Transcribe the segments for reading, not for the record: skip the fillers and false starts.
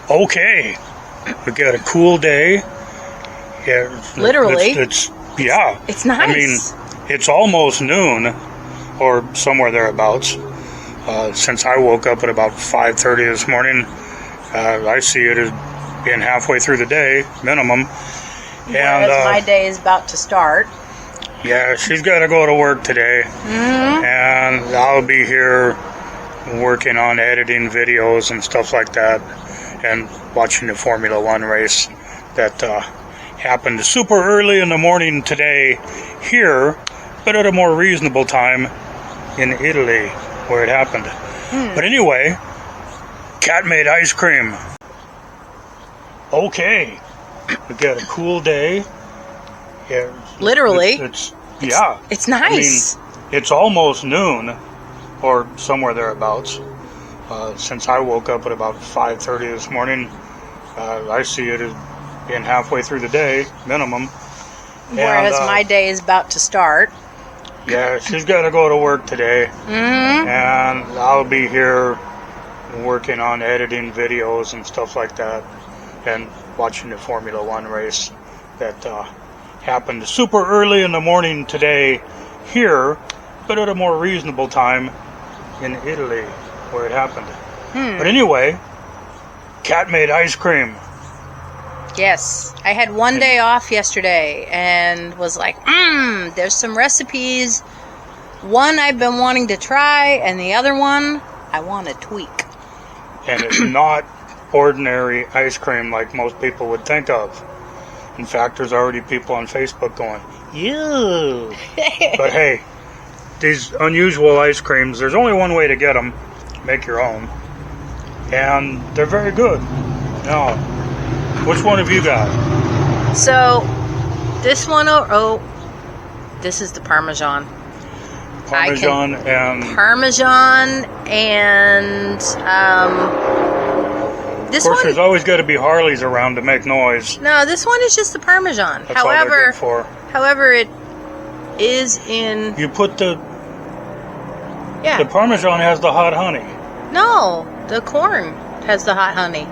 Okay, we got a cool day. Yeah, Literally. Yeah. It's nice. I mean, it's almost noon, or somewhere thereabouts. Since I woke up at about 5:30 this morning, I see it as being halfway through the day, minimum. Whereas my day is about to start. Yeah, she's got to go to work today, and I'll be here working on editing videos and stuff like that, and watching the Formula One race that happened super early in the morning today here, but at a more reasonable time in Italy where it happened. But anyway, Cat made ice cream. Okay, we got a cool day. Yeah, Literally. It's nice. I mean, it's almost noon, or somewhere thereabouts. Since I woke up at about 5:30 this morning, I see it as being halfway through the day, minimum. Whereas my day is about to start. Yeah, she's got to go to work today, and I'll be here working on editing videos and stuff like that, and watching the Formula One race that happened super early in the morning today here, but at a more reasonable time in Italy where it happened. But anyway, Cat made ice cream. Yes, I had one day off yesterday and was like, there's some recipes. One I've been wanting to try, and the other one I want to tweak. And it's not ordinary ice cream like most people would think of. In fact, there's already people on Facebook going, ew. But hey, these unusual ice creams, there's only one way to get them. Make your own. And they're very good. Now, which one have you got? So, this one, this is the Parmesan. Parmesan and this of course, one. there's always got to be Harleys around to make noise. No, this one is just the Parmesan. That's all they're good for. However, it is in. You put the Parmesan has the hot honey. No, the corn has the hot honey.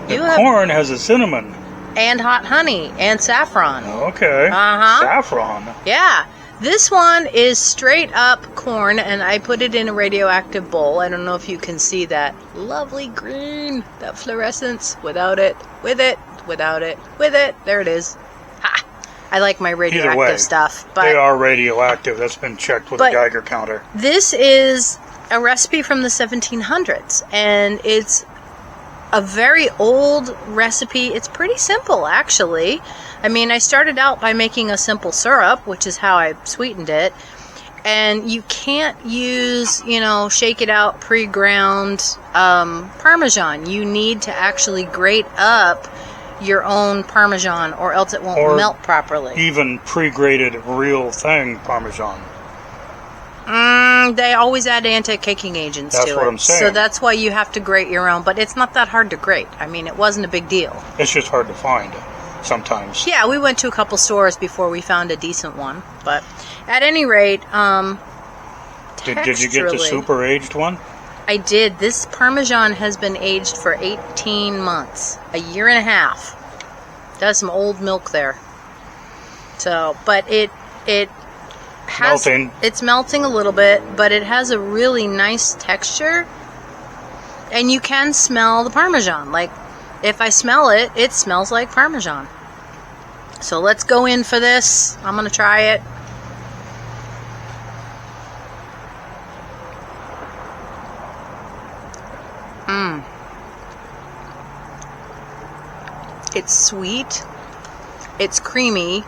The corn has the cinnamon. And hot honey and saffron. Okay. Saffron. Yeah. This one is straight up corn, and I put it in a radioactive bowl. I don't know if you can see that lovely green, that fluorescence. Without it, with it, without it, with it. There it is. Ha! I like my radioactive stuff. But they are radioactive. That's been checked with a Geiger counter. This is a recipe from the 1700s, and it's a very old recipe. It's pretty simple, actually. I mean, I started out by making a simple syrup, which is how I sweetened it. And you can't use, shake it out, pre-ground Parmesan. You need to actually grate up your own Parmesan, or else it won't melt properly. Even pre-grated real thing Parmesan. They always add anti-caking agents to it. That's what I'm saying. So that's why you have to grate your own. But it's not that hard to grate. I mean, it wasn't a big deal. It's just hard to find sometimes. Yeah, we went to a couple stores before we found a decent one. But at any rate, did you get the super aged one? I did. This Parmesan has been aged for 18 months. A year and a half. That's some old milk there. So, but it has, it's melting a little bit, but it has a really nice texture, and you can smell the Parmesan. Like, if I smell it, it smells like Parmesan. So let's go in for this. I'm gonna try it. It's sweet, it's creamy,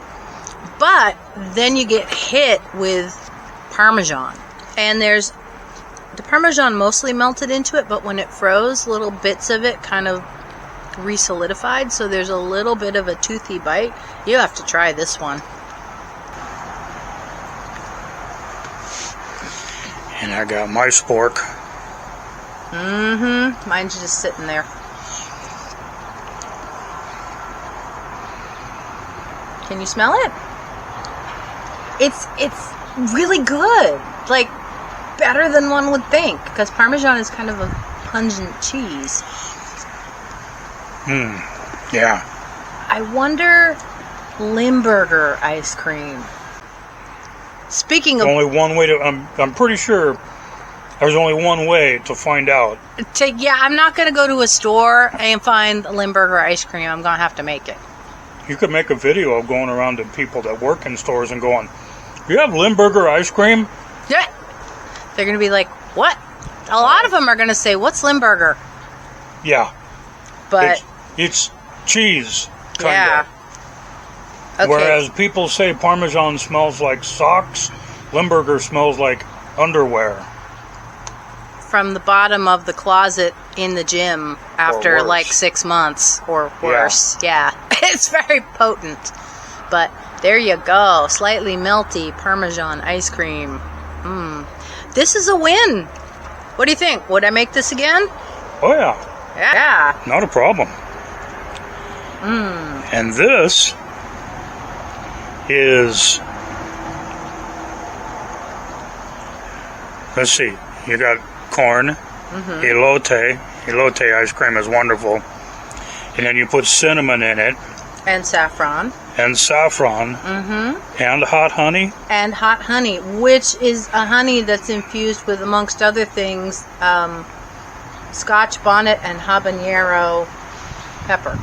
but then you get hit with Parmesan. And there's the Parmesan mostly melted into it, but when it froze, little bits of it kind of re-solidified, so there's a little bit of a toothy bite. You have to try this one. And I got my spork. Mine's just sitting there. Can you smell it? It's really good. Like, better than one would think, because Parmesan is kind of a pungent cheese. Yeah. I wonder, Limburger ice cream. Speaking of, Only one way to. I'm pretty sure there's only one way to find out. yeah, I'm not going to go to a store and find Limburger ice cream. I'm going to have to make it. You could make a video of going around to people that work in stores and going, "You have Limburger ice cream?" Yeah. They're going to be like, what? A lot of them are going to say, what's Limburger? Yeah. But it's cheese, kind yeah. of. Okay. Whereas people say Parmesan smells like socks, Limburger smells like underwear. From the bottom of the closet in the gym after worse. like 6 months or worse. Yeah. It's very potent. But there you go. Slightly melty Parmesan ice cream. This is a win. What do you think? Would I make this again? Oh, yeah. Yeah. Not a problem. And this is, let's see, you got corn, elote. Elote ice cream is wonderful. And then you put cinnamon in it. And saffron. And saffron. And hot honey. And hot honey, which is a honey that's infused with, amongst other things, Scotch bonnet and habanero pepper.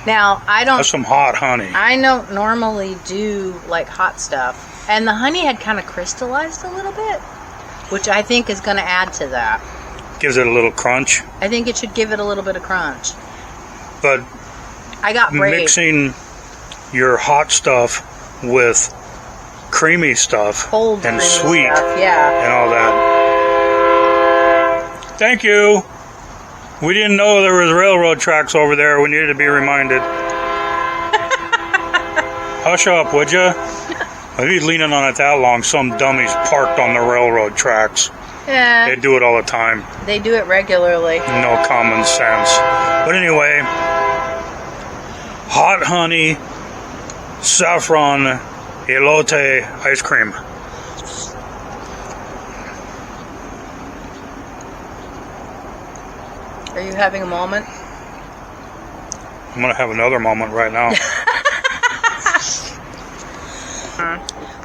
Now, That's some hot honey. I don't normally do like hot stuff. And the honey had kind of crystallized a little bit, which I think is going to add to that. Gives it a little crunch. I think it should give it a little bit of crunch. But I got brave. mixing your hot stuff with creamy stuff Cold and creamy sweet stuff, yeah. and all that. Thank you. We didn't know there was railroad tracks over there. We needed to be reminded. Hush up, would you? If he's leaning on it that long, some dummies parked on the railroad tracks. Yeah. They do it all the time. They do it regularly. No common sense. But anyway, hot honey, saffron, elote ice cream. Are you having a moment? I'm going to have another moment right now.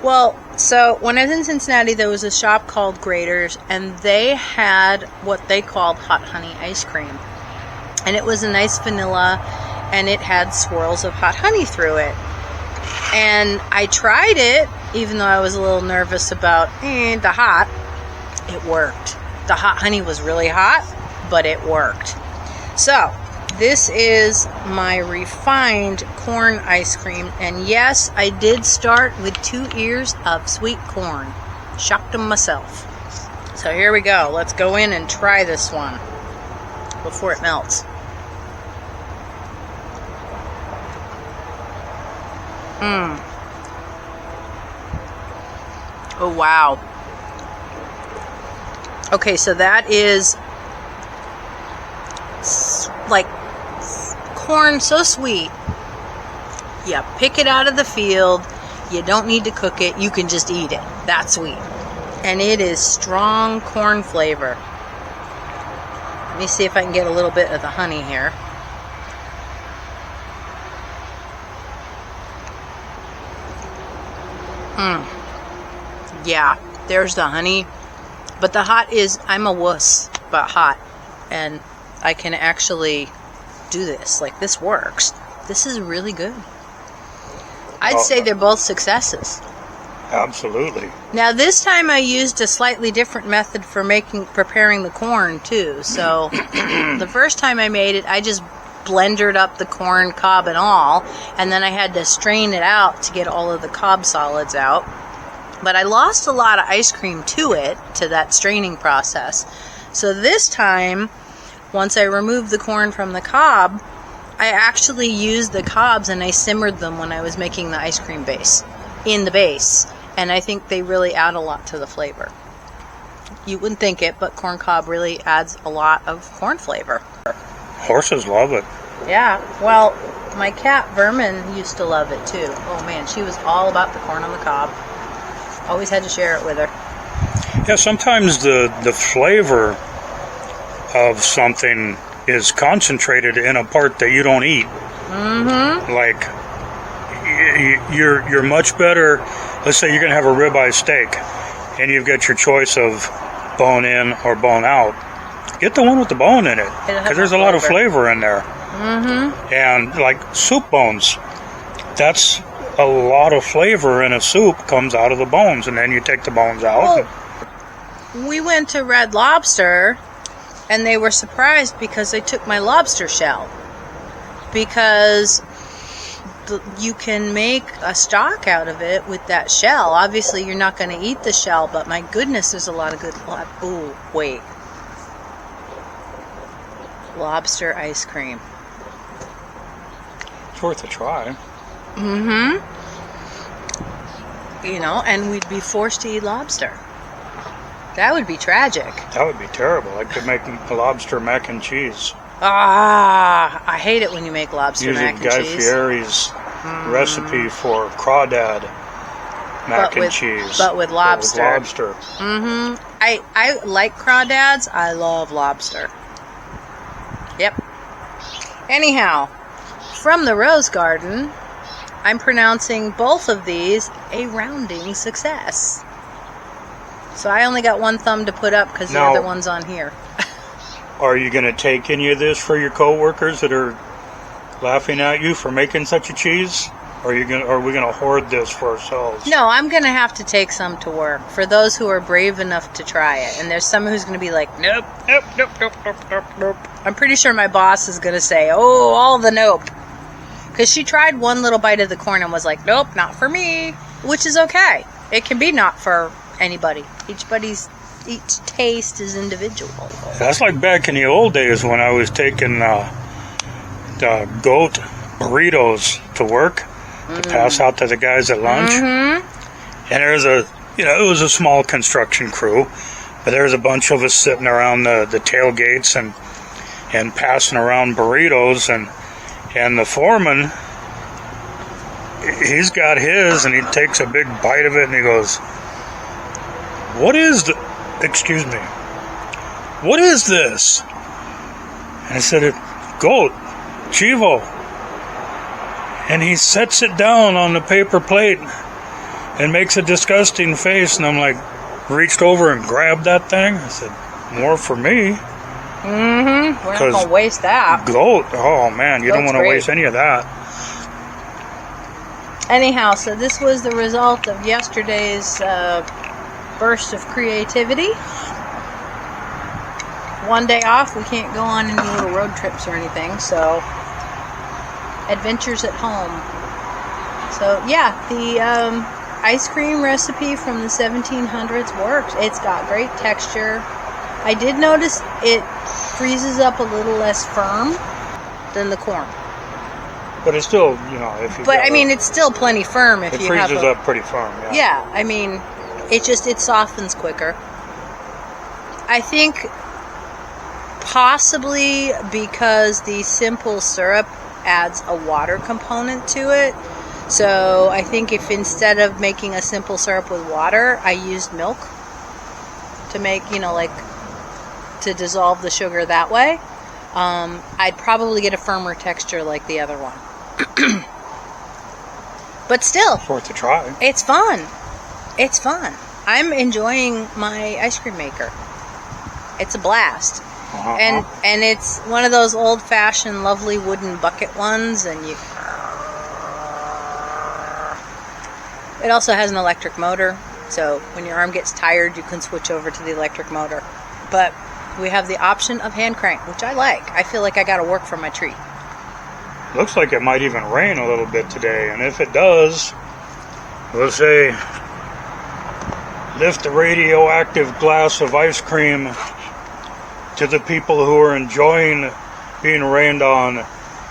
Well, so when I was in Cincinnati, there was a shop called Grater's, and they had what they called hot honey ice cream. And it was a nice vanilla, and it had swirls of hot honey through it. And I tried it, even though I was a little nervous about the hot. It worked. The hot honey was really hot, but it worked. So, this is my refined corn ice cream. And yes, I did start with 2 ears of sweet corn. Shocked them myself. So here we go. Let's go in and try this one before it melts. Oh, wow. Okay, so that is like corn, so sweet. You pick it out of the field. You don't need to cook it. You can just eat it. That sweet. And it is strong corn flavor. Let me see if I can get a little bit of the honey here. Yeah, there's the honey. But the hot is, I'm a wuss about hot. And I can actually do this. Like, this works. This is really good. I'd say they're both successes. Absolutely. Now, this time I used a slightly different method for preparing the corn, too. So, the first time I made it, I just blendered up the corn, cob and all. And then I had to strain it out to get all of the cob solids out. But I lost a lot of ice cream to it, to that straining process. So this time, once I removed the corn from the cob, I actually used the cobs and I simmered them when I was making the ice cream base, in the base. And I think they really add a lot to the flavor. You wouldn't think it, but corn cob really adds a lot of corn flavor. Horses love it. Yeah, well, my cat Vermin used to love it too. Oh man, she was all about the corn on the cob. Always had to share it with her. Yeah, sometimes the flavor of something is concentrated in a part that you don't eat. Like, you're much better. Let's say you're going to have a ribeye steak, and you've got your choice of bone in or bone out. Get the one with the bone in it, because there's a lot of flavor in there. And like soup bones, that's a lot of flavor in a soup comes out of the bones, and then you take the bones out. Well, we went to Red Lobster, and they were surprised because they took my lobster shell. Because you can make a stock out of it with that shell. Obviously, you're not going to eat the shell, but my goodness, there's a lot of good... Ooh, wait. Lobster ice cream. It's worth a try. You know, and we'd be forced to eat lobster. That would be tragic. That would be terrible. I could make lobster mac and cheese. Ah, I hate it when you make lobster mac and Guy cheese. Fieri's recipe for crawdad mac and cheese. But with lobster. I like crawdads. I love lobster. Yep. Anyhow, from the Rose Garden, I'm pronouncing both of these a rounding success. So I only got one thumb to put up because the other one's on here. Are you going to take any of this for your coworkers that are laughing at you for making such a cheese? Or are we going to hoard this for ourselves? No, I'm going to have to take some to work for those who are brave enough to try it. And there's some who's going to be like, nope. I'm pretty sure my boss is going to say, oh, all the nope. Because she tried one little bite of the corn and was like, nope, not for me. Which is okay. It can be not for anybody. Each taste is individual. That's like back in the old days when I was taking the goat burritos to work to pass out to the guys at lunch. And there's it was a small construction crew, but there's a bunch of us sitting around the tailgates and passing around burritos, and the foreman, he's got his, and he takes a big bite of it, and he goes, what is this? And I said, goat, chivo. And he sets it down on the paper plate and makes a disgusting face, and I'm like, reached over and grabbed that thing. I said, more for me. We're not going to waste that. Goat, oh man, you don't want to waste any of that. Anyhow, so this was the result of yesterday's burst of creativity. One day off, we can't go on any little road trips or anything, so adventures at home. So yeah, the ice cream recipe from the 1700s works. It's got great texture. I did notice it freezes up a little less firm than the corn. But it's still, if you. But I mean, it's still plenty firm if you have. It freezes up pretty firm. Yeah. Yeah, I mean, it softens quicker. I think possibly because the simple syrup adds a water component to it. So I think if instead of making a simple syrup with water, I used milk to make, to dissolve the sugar that way, I'd probably get a firmer texture like the other one. But still, it's worth a try. It's fun. It's fun. I'm enjoying my ice cream maker. It's a blast. And it's one of those old-fashioned, lovely wooden bucket ones, and it also has an electric motor, so when your arm gets tired, you can switch over to the electric motor. But we have the option of hand crank, which I like. I feel like I got to work for my treat. Looks like it might even rain a little bit today, and if it does, we'll say, lift the radioactive glass of ice cream to the people who are enjoying being rained on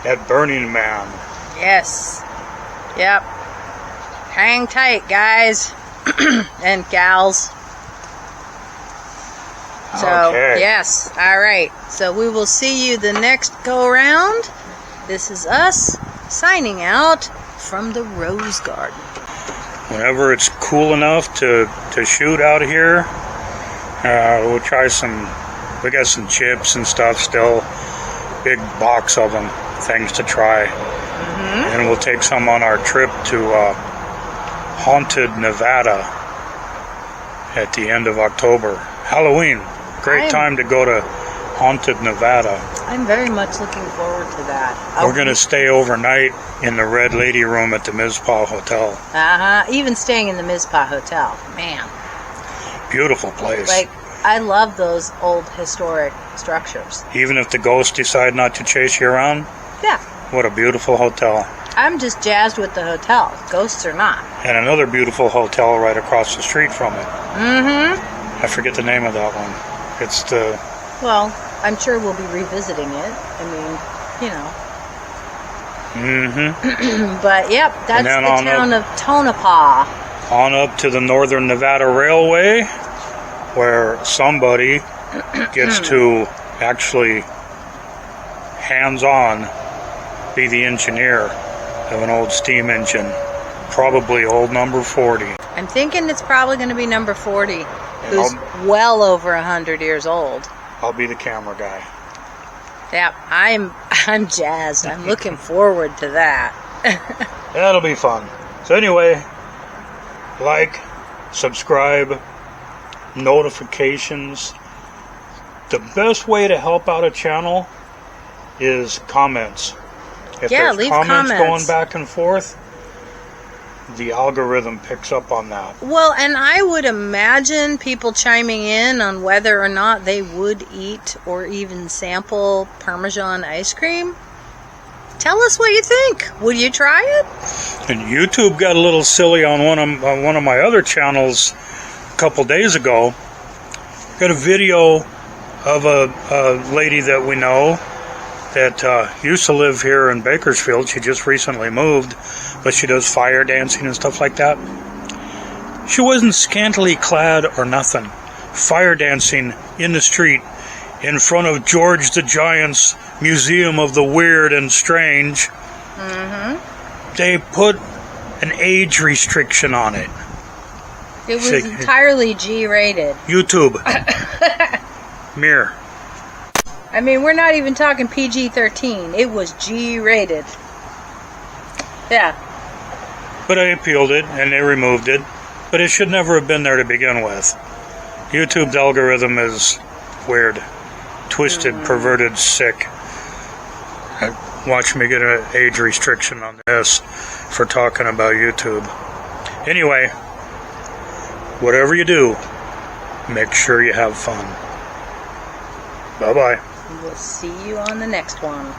at Burning Man. Yes. Yep. Hang tight, guys and gals. So, yes. All right. So we will see you the next go around. This is us signing out from the Rose Garden. Whenever it's cool enough to shoot out here, we'll try some. We got some chips and stuff still. big box of them, things to try. And we'll take some on our trip to Haunted Nevada at the end of October. Halloween, great time to go to Haunted Nevada. I'm very much looking forward to that. We're going to stay overnight in the Red Lady Room at the Mizpah Hotel. Even staying in the Mizpah Hotel. Man. Beautiful place. Like, I love those old historic structures. Even if the ghosts decide not to chase you around? Yeah. What a beautiful hotel. I'm just jazzed with the hotel. Ghosts or not. And another beautiful hotel right across the street from it. I forget the name of that one. It's the... Well, I'm sure we'll be revisiting it. I mean, But, yep, that's the town of Tonopah. On up to the Northern Nevada Railway, where somebody gets to actually hands-on be the engineer of an old steam engine, probably old number 40. I'm thinking it's probably going to be number 40, who's well over 100 years old. I'll be the camera guy. Yeah, I'm jazzed. I'm looking forward to that. That'll be fun. So anyway, like, subscribe, notifications. The best way to help out a channel is comments. If there's leave comments comments going back and forth, the algorithm picks up on that. Well, and I would imagine people chiming in on whether or not they would eat or even sample Parmesan ice cream. Tell us what you think. Would you try it? And YouTube got a little silly on one of my other channels a couple days ago. Got a video of a lady that we know that used to live here in Bakersfield. She just recently moved, but she does fire dancing and stuff like that. She wasn't scantily clad or nothing. Fire dancing in the street in front of George the Giant's Museum of the Weird and Strange. They put an age restriction on it. It was entirely G-rated. YouTube. Mirror. I mean, we're not even talking PG-13. It was G-rated. Yeah. But I appealed it, and they removed it. But it should never have been there to begin with. YouTube's algorithm is weird. Twisted, perverted, sick. Watch me get an age restriction on this for talking about YouTube. Anyway, whatever you do, make sure you have fun. Bye-bye. We'll see you on the next one.